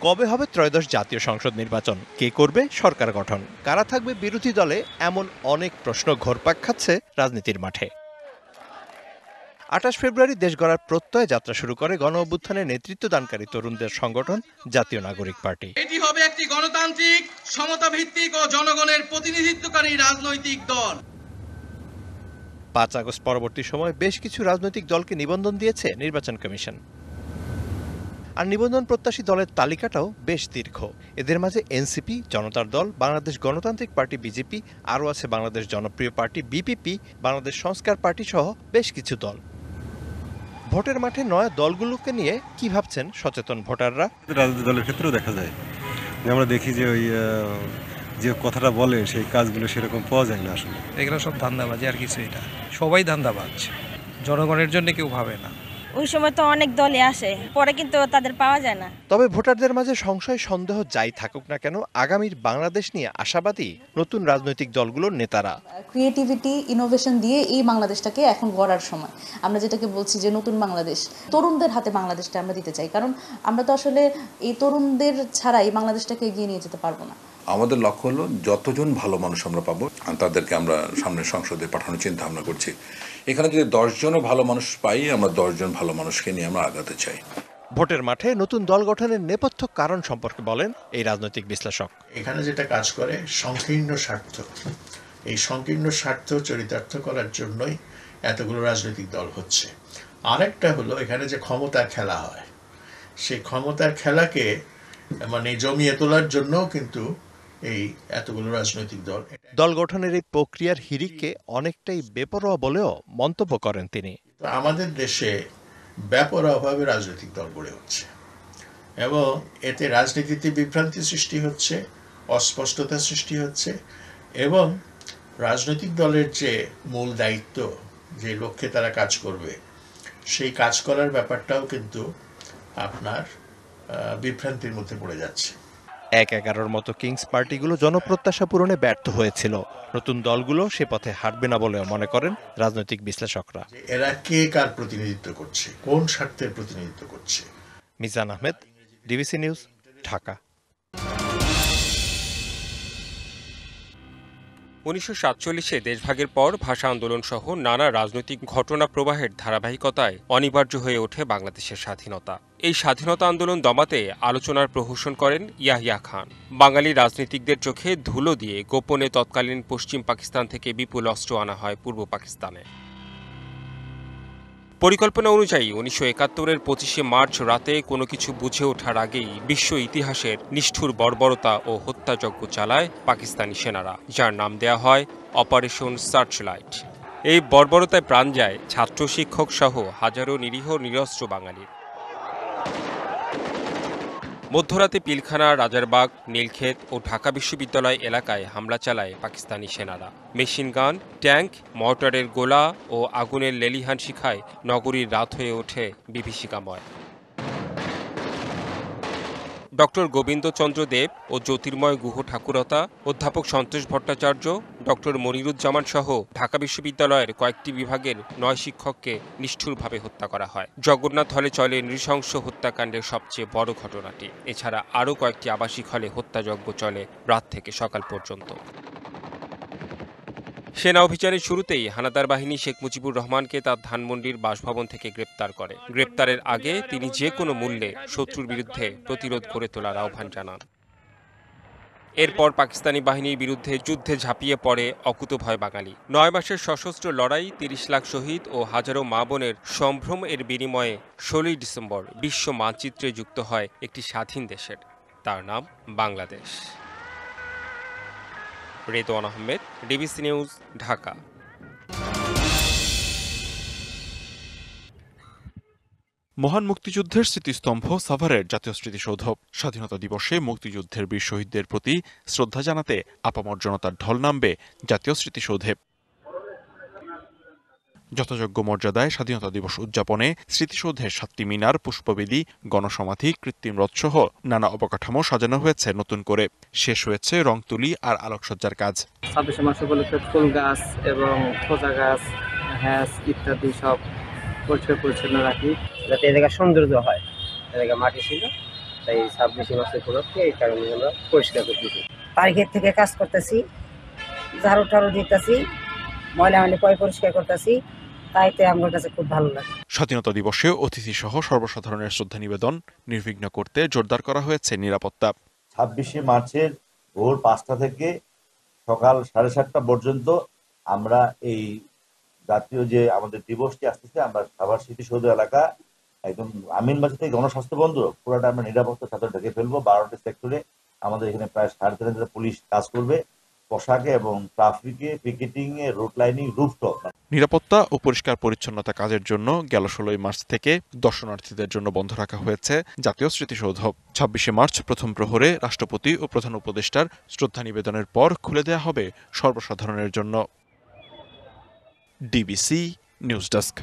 কবে হবে ত্রয়োদশ জাতীয় সংসদ নির্বাচন, কে করবে সরকার গঠন, কারা থাকবে বিরোধী দলে, এমন অনেক প্রশ্ন ঘুরপাক খাচ্ছে রাজনীতির মাঠে। ২৮ ফেব্রুয়ারি দেশ গড়ার প্রত্যয়ে যাত্রা শুরু করে গণ অভ্যুত্থানে নেতৃত্ব দানকারী তরুণদের সংগঠন জাতীয় নাগরিক পার্টি। এটি হবে একটি গণতান্ত্রিক, সমতা ভিত্তিক ও জনগণের প্রতিনিধিত্বকারী রাজনৈতিক দল। ৫ আগস্ট পরবর্তী সময়ে বেশ কিছু রাজনৈতিক দলকে নিবন্ধন দিয়েছে নির্বাচন কমিশন। আর নিবন্ধন প্রত্যাশী দলের তালিকাটাও বেশ দীর্ঘ। এদের মাঝে এনসিপি, জনতার দল, বাংলাদেশ গণতান্ত্রিক পার্টি বিজেপি, আরও আছে বাংলাদেশ জনপ্রিয় পার্টি বিপিপি, বাংলাদেশ সংস্কার পার্টি সহ বেশ কিছু দল। ভোটের মাঠে নয়া দলগুলোকে নিয়ে কি ভাবছেন সচেতন ভোটাররা? রাজনৈতিক দলের ক্ষেত্রেও দেখা যায় যে আমরা দেখি যে ওই যে কথাটা বলে সেই কাজগুলো সেরকম পাওয়া যায় না। আসলে এগুলো সব ধান্দাবাজি, আর কিছু এটা সবাই ধান্দাবাজ, জনগণের জন্য কেউ ভাবে না। ওই সময় তো অনেক দলই আসে, পরে কিন্তু তাদের পাওয়া যায় না। তবে ভোটারদের মাঝে সংশয় সন্দেহ যাই থাকুক না কেন, আগামীর বাংলাদেশ নিয়ে আশাবাদী নতুন রাজনৈতিক দলগুলোর নেতারা। ক্রিয়েটিভিটি, ইনোভেশন দিয়ে এই বাংলাদেশটাকে এখন গড়ার সময়। আমরা যেটাকে বলছি যে নতুন বাংলাদেশ, তরুণদের হাতে বাংলাদেশটা আমরা দিতে চাই, কারণ আমরা তো আসলে এই তরুণদের ছাড়া এই বাংলাদেশটাকে এগিয়ে নিয়ে যেতে পারবো না। আমাদের লক্ষ্য হলো যতজন ভালো মানুষ আমরা পাবো তাদেরকে আমরা সামনের সংসদে পাঠানোর চিন্তা ভাবনা করছি। এখানে যদি 10 জনও ভালো মানুষ পাই, আমরা 10 জন ভালো মানুষকে নিয়ে আমরা আগাতে চাই। ভোটের মাঠে নতুন দল গঠনের নেপথ্য কারণ সম্পর্কে বলেন এই রাজনৈতিক বিশ্লেষক। এখানে যেটা কাজ করে সংকীর্ণ স্বার্থ, এই সংকীর্ণ স্বার্থ চরিতার্থ করার জন্যই এতগুলো রাজনৈতিক দল হচ্ছে। আরেকটা হলো এখানে যে ক্ষমতার খেলা হয়, সেই ক্ষমতার খেলাকে মানে জমিয়ে তোলার জন্য কিন্তু এই এতগুলো রাজনৈতিক দল। দল গঠনের এই প্রক্রিয়ার হিড়িককে অনেকটাই বেপরোয়া বলেও মন্তব্য করেন তিনি। আমাদের দেশে বেপরোয়াভাবে রাজনৈতিক দল গড়ে উঠছে এবং এতে রাজনীতিতে বিভ্রান্তি সৃষ্টি হচ্ছে, অস্পষ্টতা সৃষ্টি হচ্ছে এবং রাজনৈতিক দলের যে মূল দায়িত্ব, যে লক্ষ্যে তারা কাজ করবে, সেই কাজ করার ব্যাপারটাও কিন্তু আপনার বিভ্রান্তির মধ্যে পড়ে যাচ্ছে। ১/১১ মতো কিংস পার্টিগুলো জনপ্রত্যাশা পূরণে ব্যর্থ হয়েছিল। নতুন দলগুলো সে পথে হাঁটবে না বলেও মনে করেন রাজনৈতিক বিশ্লেষকরা। এরা কে কার প্রতিনিধিত্ব করছে, কোন স্বার্থের প্রতিনিধিত্ব করছে। Mizan Ahmed, DBC news, Dhaka. ১৯৪৭-এ দেশভাগের পর ভাষা আন্দোলন সহ নানা রাজনৈতিক ঘটনা প্রবাহের ধারাবাহিকতায় অনিবার্য হয়ে ওঠে বাংলাদেশের স্বাধীনতা। এই স্বাধীনতা আন্দোলন দমাতে আলোচনার প্রহসন করেন ইয়াহিয়া খান। বাঙালি রাজনীতিকদের চোখে ধুলো দিয়ে গোপনে তৎকালীন পশ্চিম পাকিস্তান থেকে বিপুল অস্ত্র আনা হয় পূর্ব পাকিস্তানে। পরিকল্পনা অনুযায়ী ১৯৭১-এর ২৫শে মার্চ রাতে কোনো কিছু বুঝে ওঠার আগেই বিশ্ব ইতিহাসের নিষ্ঠুর বর্বরতা ও হত্যাযজ্ঞ চালায় পাকিস্তানি সেনারা, যার নাম দেয়া হয় অপারেশন সার্চলাইট। এই বর্বরতায় প্রাণ যায় ছাত্র, শিক্ষক সহ হাজারো নিরীহ নিরস্ত্র বাঙালির। মধ্যরাতে পিলখানা, রাজারবাগ, নীলক্ষেত ও ঢাকা বিশ্ববিদ্যালয় এলাকায় হামলা চালায় পাকিস্তানি সেনারা। মেশিনগান, ট্যাঙ্ক, মর্টারের গোলা ও আগুনের লেলিহান শিখায় নগরীর রাত হয়ে ওঠে বিভীষিকাময়। ডক্টর গোবিন্দচন্দ্র দেব ও জ্যোতির্ময় গুহ ঠাকুরতা, অধ্যাপক সন্তোষ ভট্টাচার্য, ডক্টর মনিরুজ্জামান সহ ঢাকা বিশ্ববিদ্যালয়ের কয়েকটি বিভাগের ৯ শিক্ষককে নিষ্ঠুরভাবে হত্যা করা হয়। জগন্নাথ হলে চলে নৃশংস হত্যাকাণ্ডের সবচেয়ে বড় ঘটনাটি। এছাড়া আরও কয়েকটি আবাসিক হলে হত্যাযজ্ঞ চলে রাত থেকে সকাল পর্যন্ত। সেনা অভিযানের শুরুতেই হানাদার বাহিনী শেখ মুজিবুর রহমানকে তার ধানমন্ডির বাসভবন থেকে গ্রেপ্তার করে। গ্রেপ্তারের আগে তিনি যে কোনো মূল্যে শত্রুর বিরুদ্ধে প্রতিরোধ গড়ে তোলার আহ্বান জানান। এরপর পাকিস্তানি বাহিনীর বিরুদ্ধে যুদ্ধে ঝাঁপিয়ে পড়ে অকুতভয় বাঙালি। ৯ মাসের সশস্ত্র লড়াই, ৩০ লাখ শহীদ ও হাজারো মা বোনের সম্ভ্রম এর বিনিময়ে ১৬ই ডিসেম্বর বিশ্ব মানচিত্রে যুক্ত হয় একটি স্বাধীন দেশের, তার নাম বাংলাদেশ। Redwan Ahmed, DBC news, Dhaka. মহান মুক্তিযুদ্ধের স্মৃতিস্তম্ভ সাভারের জাতীয় স্মৃতিসৌধ। স্বাধীনতা দিবসে মুক্তিযুদ্ধের বীর শহীদদের প্রতি শ্রদ্ধা জানাতে আপামর জনতার ঢল নামবে জাতীয় স্মৃতিসৌধে। যথাযোগ্য মর্যাদায় স্বাধীনতা দিবস উদযাপনে স্মৃতিসৌধের ৭টি মিনার, পুষ্পবেদী, গণসমাধি, কৃত্রিম রথসহ নানা অবকাঠামো সাজানো হয়েছে নতুন করে। শেষ হয়েছে রং তুলি আর আলোকসজ্জার কাজ। ২৬শে মার্চ উপলক্ষে ফুল গাছ এবং খোঁজা গাছ, হ্যাস ইত্যাদি সব পরিষ্কার পরিচ্ছন্ন রাখি, যাতে এ জায়গা সৌন্দর্য হয়। এ জায়গা মাটি ছিল, তাই 26 মাস উপলক্ষে এই কারণে আমরা পরিষ্কার করতেছি। তারিখের থেকে কাজ করতেছি, ঝাড়ু টাড়ু দিতেছি, ময়লা পরিষ্কার করতেছি, তাইতে আমার কাছে খুব ভালো লাগে। স্বাধীনতা দিবসে অতিথি সহ সর্বসাধারণের শ্রদ্ধা নিবেদন নির্বিঘ্ন করতে জোরদার করা হয়েছে নিরাপত্তা। 26শে মার্চের ভোর 5টা থেকে সকাল 7:30 পর্যন্ত আমরা এই জাতীয় যে আমাদের দিবসটি আসতেছে, আমরা সাভার স্মৃতিসৌধ এলাকা একদম আমিনবাজার থেকে জনস্বাস্থ্য বন্ধ পুরোটা আমরা নিরাপত্তার সাথে ঢেকে ফেলবো। 12টি সেক্টরে আমাদের এখানে প্রায় 3,500 পুলিশ কাজ করবে, পোশাকে এবং ট্রাফিকে, পিকেটিং এ, রুট লাইনিং, রুফটপ। নিরাপত্তা ও পরিষ্কার পরিচ্ছন্নতা কাজের জন্য গেল 16 মার্চ থেকে দর্শনার্থীদের জন্য বন্ধ রাখা হয়েছে জাতীয় স্মৃতিসৌধ। 26শে মার্চ প্রথম প্রহরে রাষ্ট্রপতি ও প্রধান উপদেষ্টার শ্রদ্ধা নিবেদনের পর খুলে দেয়া হবে সর্বসাধারণের জন্য। DBC news desk.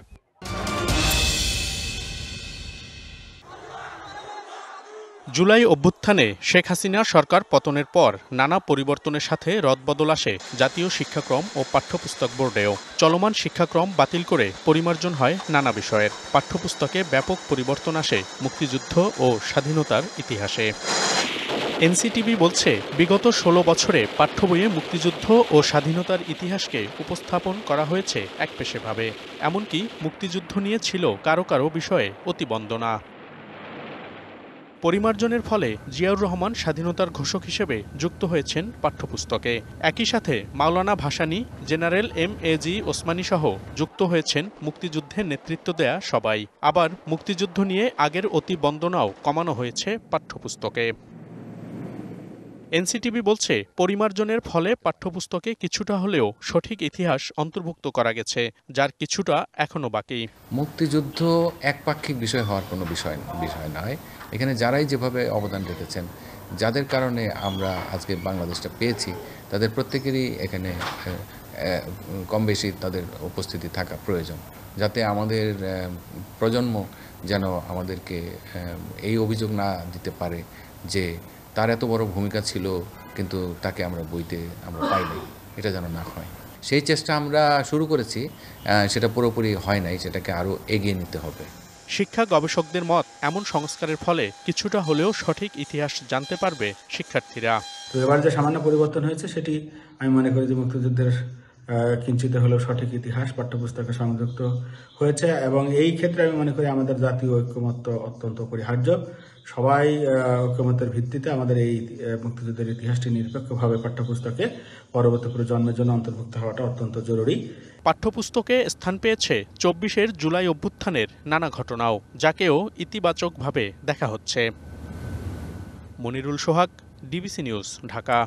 জুলাই অভ্যুত্থানে শেখ হাসিনা সরকার পতনের পর নানা পরিবর্তনের সাথে রদবদল আসে জাতীয় শিক্ষাক্রম ও পাঠ্যপুস্তক বোর্ডেও। চলমান শিক্ষাক্রম বাতিল করে পরিমার্জন হয় নানা বিষয়ের। পাঠ্যপুস্তকে ব্যাপক পরিবর্তন আসে মুক্তিযুদ্ধ ও স্বাধীনতার ইতিহাসে। এনসিটিবি বলছে, বিগত 16 বছরে পাঠ্য বইয়ে মুক্তিযুদ্ধ ও স্বাধীনতার ইতিহাসকে উপস্থাপন করা হয়েছে একপেশেভাবে। এমনকি মুক্তিযুদ্ধ নিয়ে ছিল কারো কারো বিষয়ে অতিবন্দনা। পরিমার্জনের ফলে জিয়াউর রহমান স্বাধীনতার ঘোষক হিসেবে যুক্ত হয়েছেন পাঠ্যপুস্তকে। একই সাথে মাওলানা ভাসানী, জেনারেল MAG ওসমানী সহ যুক্ত হয়েছেন মুক্তিযুদ্ধে নেতৃত্ব দেয়া সবাই। আবার মুক্তিযুদ্ধ নিয়ে আগের অতিবন্দনাও কমানো হয়েছে পাঠ্যপুস্তকে। এনসিটিবি বলছে, পরিমার্জনের ফলে পাঠ্যপুস্তকে কিছুটা হলেও সঠিক ইতিহাস অন্তর্ভুক্ত করা গেছে, যার কিছুটা এখনো বাকি। মুক্তিযুদ্ধ একপাক্ষিক বিষয় হওয়ার কোনো বিষয় নয়। এখানে যারাই যেভাবে অবদান রেখেছেন, যাদের কারণে আমরা আজকে বাংলাদেশটা পেয়েছি, তাদের প্রত্যেকেরই এখানে কম বেশি তাদের উপস্থিতি থাকা প্রয়োজন, যাতে আমাদের প্রজন্ম যেন আমাদেরকে এই অভিযোগ না দিতে পারে যে তার এত বড় ভূমিকা ছিল কিন্তু তাকে আমরা বইতে আমরা পাইনি, এটা যেন না হয়। সেই চেষ্টা আমরা শুরু করেছি, সেটা পুরোপুরি হয় নাই, সেটাকে আরও এগিয়ে নিতে হবে। শিক্ষা গবেষকদের মত, এমন সংস্কারের ফলে কিছুটা হলেও সঠিক ইতিহাস জানতে পারবে শিক্ষার্থীরা। তো এবার যে সামান্য পরিবর্তন হয়েছে, সেটি আমি মনে করি যে মুক্তিযুদ্ধের কিঞ্চিত হলেও সঠিক ইতিহাস পাঠ্যপুস্তকে সংযুক্ত হয়েছে, এবং এই ক্ষেত্রে আমি মনে করি আমাদের জাতীয় ঐক্যমত্য অত্যন্ত অপরিহার্য। সবাই ঐক্যমত্যের ভিত্তিতে আমাদের এই মুক্তিযুদ্ধের ইতিহাসটি নিরপেক্ষভাবে পাঠ্যপুস্তকে পরবর্তী প্রজন্মের জন্য অন্তর্ভুক্ত হওয়াটা অত্যন্ত জরুরি। পাঠ্যপুস্তকে স্থান পেয়েছে 24 জুলাই অভ্যুত্থানের নানা ঘটনাও, যাকেও ইতিবাচকভাবে দেখা হচ্ছে। মনিরুল সোহাগ, ডিবিসি নিউজ, ঢাকা।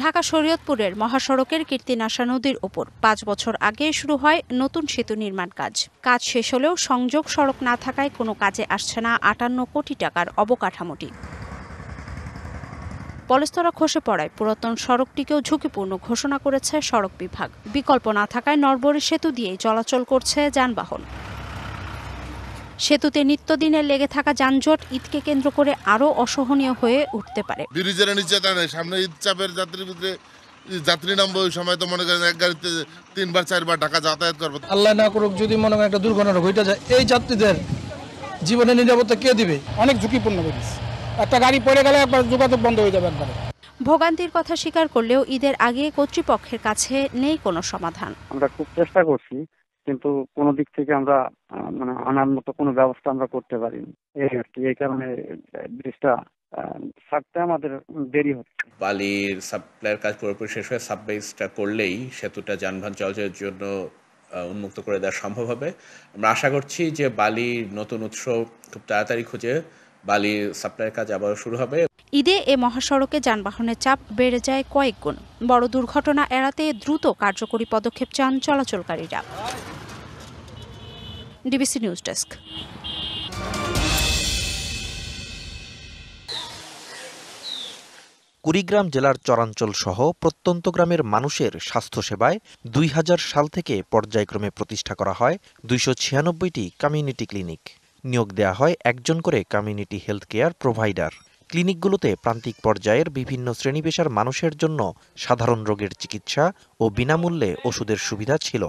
ঢাকা শরীয়তপুরের মহাসড়কের কীর্তিনাশা নদীর ওপর 5 বছর আগে শুরু হয় নতুন সেতু নির্মাণ কাজ। কাজ শেষ হলেও সংযোগ সড়ক না থাকায় কোনো কাজে আসছে না 58 কোটি টাকার অবকাঠামোটি। পলেস্তরা খসে পড়ায় পুরাতন সড়কটিকেও ঝুঁকিপূর্ণ ঘোষণা করেছে সড়ক বিভাগ। বিকল্প না থাকায় নরবরী সেতু দিয়েই চলাচল করছে যানবাহন। সেতুতে নিত্যদিনের লেগে থাকা যানজট ঈদকে কেন্দ্র করে আরও অসহনীয় হয়ে উঠতে পারে। ব্রিজের নিচে দাঁড়ায় সামনে ঈদ চাপের যাত্রী নামবে, ওই সময় তো মনে করেন এক গাড়িতে 3বার 4বার ঢাকা যাতায়াত করবে। আল্লাহ না করুক যদি মনে করেন একটা দুর্ঘটনা ঘটে যায়, এই যাত্রীদের জীবনের নিরাপত্তা কে দিবে? অনেক ঝুঁকিপূর্ণ ব্রিজ, একটা গাড়ি পড়ে গেলে একবার যোগাযোগ বন্ধ হয়ে যাবে একবারে। ভোগান্তির কথা স্বীকার করলেও ঈদের আগে কর্তৃপক্ষের কাছে নেই কোনো সমাধান। আমরা খুব চেষ্টা করছি, কিন্তু কোনো দিক থেকে আমরা মানে আনার মতো কোনো ব্যবস্থা আমরা করতে পারিনি। এই কারণে ব্রিজটা ছাড়তে আমাদের দেরি হচ্ছে। বালির সাপ্লাইয়ের কাজ পুরোপুরি শেষ হয়ে সাববেসটা করলেই সেতুটা যানবাহন চলাচলের জন্য উন্মুক্ত করে দেওয়া সম্ভব হবে। আমরা আশা করছি যে বালির নতুন উৎস খুব তাড়াতাড়ি খুঁজে বালির সাপ্লাইয়ের কাজ আবার শুরু হবে। ঈদে এ মহাসড়কে যানবাহনের চাপ বেড়ে যায় কয়েক গুণ। বড় দুর্ঘটনা এড়াতে দ্রুত কার্যকরী পদক্ষেপ চান চলাচলকারীরা। DBC news desk. কুড়িগ্রাম জেলার চরাঞ্চল সহ প্রত্যন্ত গ্রামের মানুষের স্বাস্থ্যসেবায় 2000 সাল থেকে পর্যায়ক্রমে প্রতিষ্ঠা করা হয় 296টি কমিউনিটি ক্লিনিক। নিয়োগ দেয়া হয় একজন করে কমিউনিটি হেলথ কেয়ার প্রোভাইডার। ক্লিনিকগুলোতে প্রান্তিক পর্যায়ের বিভিন্ন শ্রেণীপেশার মানুষের জন্য সাধারণ রোগের চিকিৎসা ও বিনামূল্যে ওষুধের সুবিধা ছিল।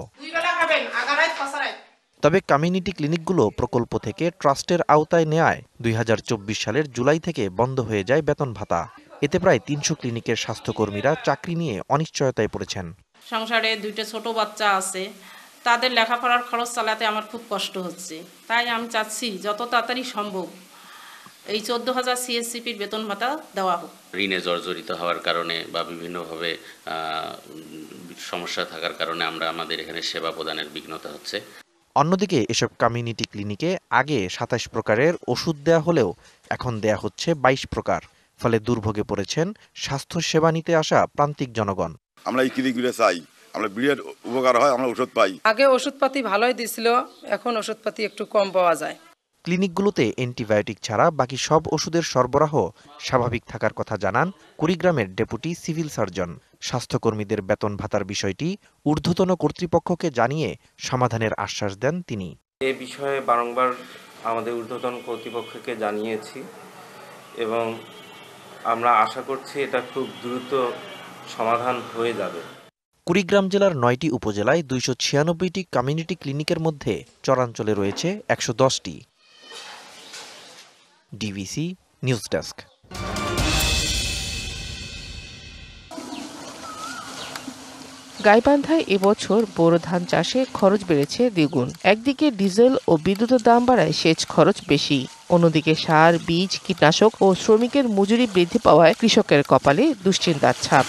তবে কমিউনিটি ক্লিনিকগুলো প্রকল্প থেকে ট্রাস্টের আওতায় নেয়ায় 2024 সালের জুলাই থেকে বন্ধ হয়ে যায় বেতন ভাতা। এতে প্রায় 300 ক্লিনিকের স্বাস্থ্যকর্মীরা চাকরি নিয়ে অনিশ্চয়তায় পড়েছেন। সংসারে 2টা ছোট বাচ্চা আছে, তাদের লেখাপড়ার খরচ চালাতে আমার খুব কষ্ট হচ্ছে। তাই আমি চাচ্ছি যত তাড়াতাড়ি সম্ভব এই 14,000 CSCPর বেতন ভাতা দেওয়া হোক। ঋণে জর্জরিত হওয়ার কারণে বা বিভিন্নভাবে সমস্যা থাকার কারণে আমাদের এখানে সেবা প্রদানের বিঘ্নতা হচ্ছে। অন্যদিকে এসব কমিউনিটি ক্লিনিকে আগে 27 প্রকারের ওষুধ দেয়া হলেও এখন দেয়া হচ্ছে 22 প্রকার। ফলে দুর্ভোগে পড়েছেন স্বাস্থ্য সেবা নিতে আসা প্রান্তিক জনগণ। আমরা এই ক্লিনিকগুলো চাই, আমরা বিরাট উপকার হয়, আমরা ওষুধ পাই। আগে ওষুধপাতি ভালোই দিছিল, এখন ওষুধপাতি একটু কম পাওয়া যায়। ক্লিনিকগুলোতে অ্যান্টিবায়োটিক ছাড়া বাকি সব ওষুধের সরবরাহ স্বাভাবিক থাকার কথা জানান কুড়িগ্রামের ডেপুটি সিভিল সার্জন। স্বাস্থ্যকর্মীদের বেতন ভাতার বিষয়টি ঊর্ধ্বতন কর্তৃপক্ষকে জানিয়ে সমাধানের আশ্বাস দেন তিনি। এ বিষয়ে বারংবার আমাদের ঊর্ধ্বতন কর্তৃপক্ষকে জানিয়েছি এবং আমরা আশা করছি এটা খুব দ্রুত সমাধান হয়ে যাবে। কুড়িগ্রাম জেলার 9টি উপজেলায় 296টি কমিউনিটি ক্লিনিকের মধ্যে চরাঞ্চলে রয়েছে 110টি। DBC news desk. গাইবান্ধায় এবছর বোরো ধান চাষে খরচ বেড়েছে দ্বিগুণ। একদিকে ডিজেল ও বিদ্যুতের দাম বাড়ায় সেচ খরচ বেশি, অন্যদিকে সার, বীজ, কীটনাশক ও শ্রমিকের মজুরি বৃদ্ধি পাওয়ায় কৃষকের কপালে দুশ্চিন্তার ছাপ।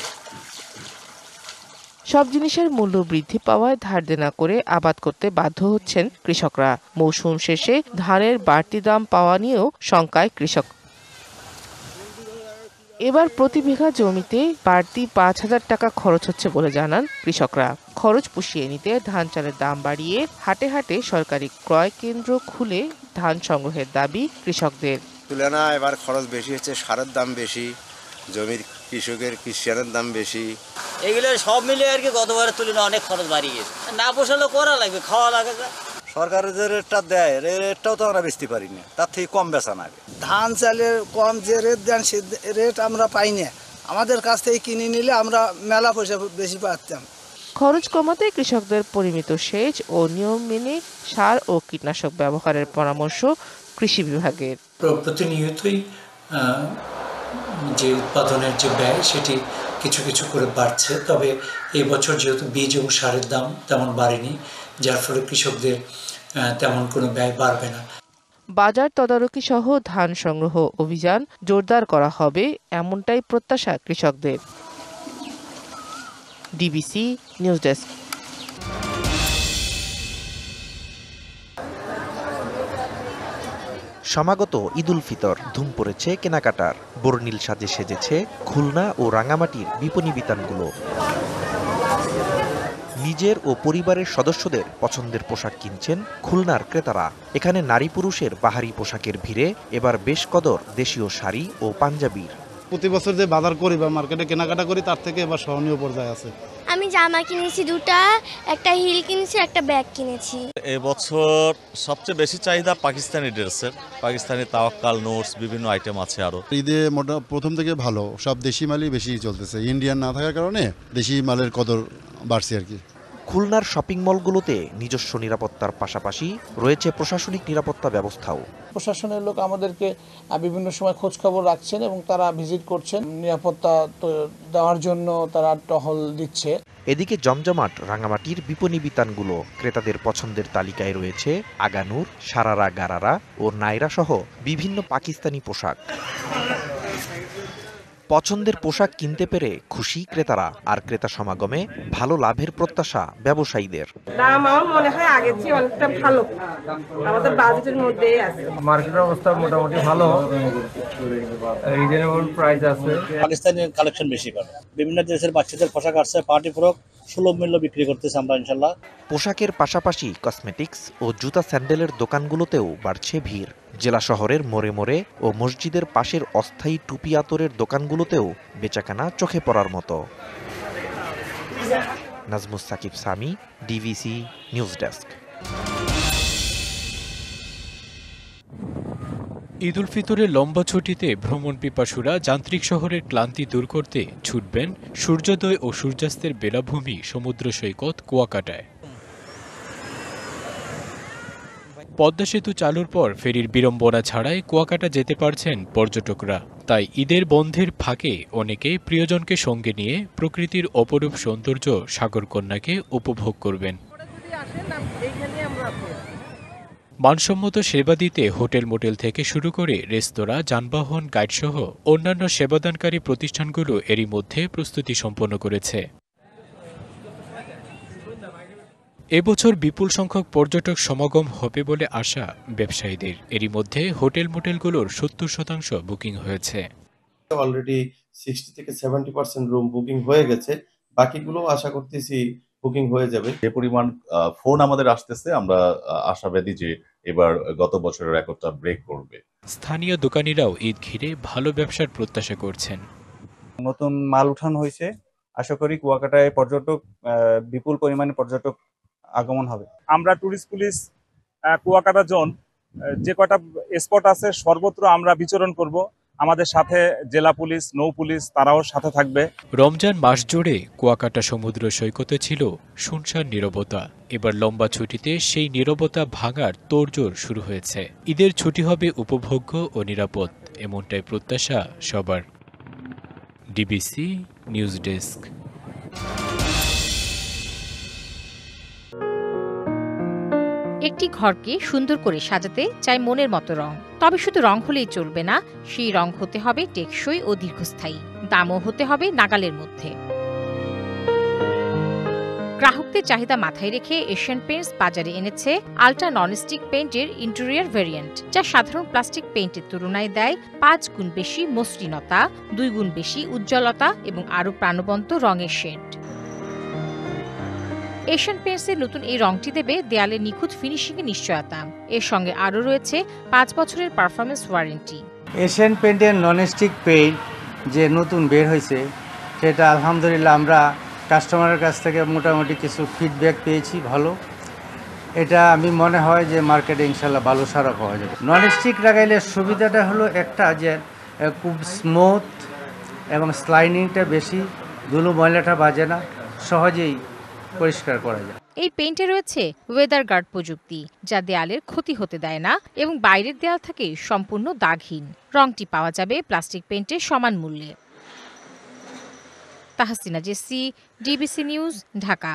সব জিনিসের মূল্য বৃদ্ধি পাওয়ায় ধার দেনা করে আবাদ করতে বাধ্য হচ্ছেন কৃষকরা। মৌসুম শেষে ধানের বাড়তি দাম পাওয়া নিয়েও শঙ্কায় কৃষক। এবার প্রতি বিঘা জমিতে বাড়তি 5,000 টাকা খরচ হচ্ছে বলে জানান কৃষকরা। খরচ পুষিয়ে নিতে ধান চালের দাম বাড়িয়ে হাটে হাটে সরকারি ক্রয় কেন্দ্র খুলে ধান সংগ্রহের দাবি কৃষকদের। তুলনায় এবার খরচ বেশি হচ্ছে, সারের দাম বেশি, জমির কৃষকের কৃষিয়ানের দাম বেশি। এগুলো সব মিলে আর কি গতবারের তুলনায় অনেক খরচ বাড়িয়ে গেছে। না পোষালেও করা লাগবে, খাওয়া লাগে। সরকারের যে রেটটা দেয় রেটটাও তো আমরা বেচতে পারি না, তার থেকে কম বেচা না। ধান চালের কম যে রেট দেন সে রেট আমরা পাই না। আমাদের কাছ থেকে কিনে নিলে আমরা মেলা পয়সা বেশি পাচ্তাম। খরচ কমাতে কৃষকদের পরিমিত সেচ ও নিয়ম মেনে সার ও কীটনাশক ব্যবহারের পরামর্শ কৃষি বিভাগের। প্রতিনিয়তই যে উৎপাদনের যে ব্যয় সেটি কিছু কিছু করে বাড়ছে, তবে এই বছর যেহেতু বীজ এবং সারের দাম তেমন বাড়েনি, যার ফলে কৃষকদের তেমন কোনো ব্যয় বাড়বে না। বাজার তদারকি সহ ধান সংগ্রহ অভিযান জোরদার করা হবে, এমনটাই প্রত্যাশা কৃষকদের। DBC news desk. সমাগত ঈদুল ফিতর, ধুম পড়েছে কেনাকাটার। বর্ণিল সাজে সেজেছে খুলনা ও রাঙামাটির বিপণী বিতানগুলো। নিজের ও পরিবারের সদস্যদের পছন্দের পোশাক কিনছেন খুলনার ক্রেতারা। এখানে নারী পুরুষের বাহারি পোশাকের ভিড়ে এবার বেশ কদর দেশীয় শাড়ি ও পাঞ্জাবির। প্রতি বছর যে বাজার করি বা মার্কেটে কেনাকাটা করি তার থেকে এবার সহনীয় পর্যায়ে আছে। আমি জামা কিনেছি 2টা, একটা হিল কিনেছি, একটা ব্যাগ কিনেছি। এবছর সবচেয়ে বেশি চাহিদা পাকিস্তানি ড্রেসের। পাকিস্তানি তাওয়াক্কাল, নোটস, বিভিন্ন আইটেম আছে আরো। ঈদে প্রথম থেকে ভালো, সব দেশি মালই বেশি চলতেছে। ইন্ডিয়ান না থাকার কারণে দেশি মালের কদর বাড়ছে আর কি। খুলনার শপিং মলগুলোতে নিজস্ব নিরাপত্তার পাশাপাশি রয়েছে প্রশাসনিক নিরাপত্তা ব্যবস্থাও। প্রশাসনের লোক আমাদেরকে বিভিন্ন সময় খোঁজ খবর রাখছেন এবং তারা ভিজিট করছেন, নিরাপত্তা দেওয়ার জন্য তারা টহল দিচ্ছে। এদিকে জমজমাট রাঙামাটির বিপণী বিতানগুলো। ক্রেতাদের পছন্দের তালিকায় রয়েছে আগানুর, সারারা, গারারা ও নাইরা সহ বিভিন্ন পাকিস্তানি পোশাক। পছন্দের পোশাক কিনতে পেরে খুশি ক্রেতারা, আর ক্রেতা সমাগমে ভালো লাভের প্রত্যাশা ব্যবসায়ীদের। দাম আমার মনে হয় আগের চেয়ে অনেকটা ভালো, আমাদের বাজেটের মধ্যেই আছে। মার্কেটের অবস্থা মোটামুটি ভালো, রিজনেবল প্রাইস আছে। পাকিস্তানি কালেকশন বেশি করে, বিভিন্ন দেশের বাচ্চাদের পোশাক আসছে, পার্টি ফ্রক সুলভ মূল্য বিক্রি করতেছে আমরা ইনশাল্লাহ। পোশাকের পাশাপাশি কসমেটিক্স ও জুতা স্যান্ডেলের দোকানগুলোতেও বাড়ছে ভিড়। জেলা শহরের মোড়ে মোড়ে ও মসজিদের পাশের অস্থায়ী টুপি আতরের দোকানগুলোতেও বেচাকেনা চোখে পড়ার মতো। Nazmus Sakib Sami, DBC news desk. ঈদুল ফিতরের লম্বা ছুটিতে ভ্রমণ পিপাসুরা যান্ত্রিক শহরের ক্লান্তি দূর করতে ছুটবেন সূর্যোদয় ও সূর্যাস্তের বেলাভূমি সমুদ্র সৈকত কুয়াকাটায়। পদ্মা সেতু চালুর পর ফেরির বিড়ম্বনা ছাড়াই কুয়াকাটা যেতে পারছেন পর্যটকরা। তাই ঈদের বন্ধের ফাঁকে অনেকে প্রিয়জনকে সঙ্গে নিয়ে প্রকৃতির অপরূপ সৌন্দর্য সাগরকন্যাকে উপভোগ করবেন। মানসম্মত সেবা দিতে হোটেল মোটেল থেকে শুরু করে রেস্তোরাঁ, যানবাহন, গাইডসহ অন্যান্য সেবাদানকারী প্রতিষ্ঠানগুলো এরই মধ্যে প্রস্তুতি সম্পন্ন করেছে। এবছর বিপুল সংখ্যক পর্যটক সমাগম হবে বলে আশা ব্যবসায়ীদের। এরই মধ্যে হোটেল মোটেলগুলোর 70% বুকিং হয়েছে। অলরেডি 60 থেকে 70% রুম বুকিং হয়ে গেছে, বাকিগুলো আশা করতেছি বুকিং হয়ে যাবে। যে পরিমাণ ফোন আমাদের আসতেছে, আমরা আশাবাদী যে এবার গত বছরের রেকর্ডটা ব্রেক করবে। স্থানীয় দোকানিরাও ঈদ ঘিরে ভালো ব্যবসার প্রত্যাশা করছেন। নতুন মাল উঠানো হয়েছে, আশা করি কুয়াকাটায় বিপুল পরিমাণে পর্যটক আগমন হবে। আমরা ট্যুরিস্ট পুলিশ কুয়াকাটা জোন যে কটা স্পট আছে সর্বত্র আমরা বিচরণ করব। আমাদের সাথে জেলা পুলিশ, নৌ পুলিশ তারাও সাথে থাকবে। রমজান মাস জুড়ে কুয়াকাটা সমুদ্র সৈকতে ছিল শুনশান নীরবতা। এবার লম্বা ছুটিতে সেই নীরবতা ভাঙার তোড়জোড় শুরু হয়েছে। ঈদের ছুটি হবে উপভোগ্য ও নিরাপদ, এমনটাই প্রত্যাশা সবার। DBC news desk. একটি ঘরকে সুন্দর করে সাজাতে চাই মনের মতো রং। তবে শুধু রং হলেই চলবে না, সেই রং হতে হবে টেকসই ও দীর্ঘস্থায়ী। দামও হতে হবে নাগালের মধ্যে। গ্রাহকদের চাহিদা মাথায় রেখে এশিয়ান পেইন্টস বাজারে এনেছে আল্ট্রা ননস্টিক পেইন্টের ইন্টেরিয়র ভেরিয়েন্ট, যা সাধারণ প্লাস্টিক পেইন্টের তুলনায় দেয় 5 গুণ বেশি মসৃণতা, 2 গুণ বেশি উজ্জ্বলতা এবং আরও প্রাণবন্ত রঙের শেড। এশিয়ান পেইন্টসের নতুন এই রংটি দেবে দেয়ালে নিখুঁত ফিনিশিংয়ের নিশ্চয়তা। এর সঙ্গে আরও রয়েছে 5 বছরের পারফরমেন্স ওয়ারেন্টি। এশিয়ান পেইন্টের ননস্টিক পেইন্ট যে নতুন বের হয়েছে, সেটা আলহামদুলিল্লাহ আমরা কাস্টমারের কাছ থেকে মোটামুটি কিছু ফিডব্যাক পেয়েছি ভালো। এটা আমি মনে হয় যে মার্কেটে ইনশাল্লাহ ভালো সারা পাওয়া যাবে। ননস্টিক লাগাইলে সুবিধাটা হলো একটা যে খুব স্মুথ এবং স্লাইনিংটা বেশি, ধুলো ময়লাটা বাজে না, সহজেই পরিষ্কার করা যায়। এই পেইন্টে রয়েছে ওয়েদার গার্ড প্রযুক্তি, যা দেয়ালের ক্ষতি হতে দেয় না এবং বাইরের দেয়াল থেকে সম্পূর্ণ দাগহীন। রংটি পাওয়া যাবে প্লাস্টিক পেইন্টের সমান মূল্যে। Tahsina Jessy, DBC news, Dhaka.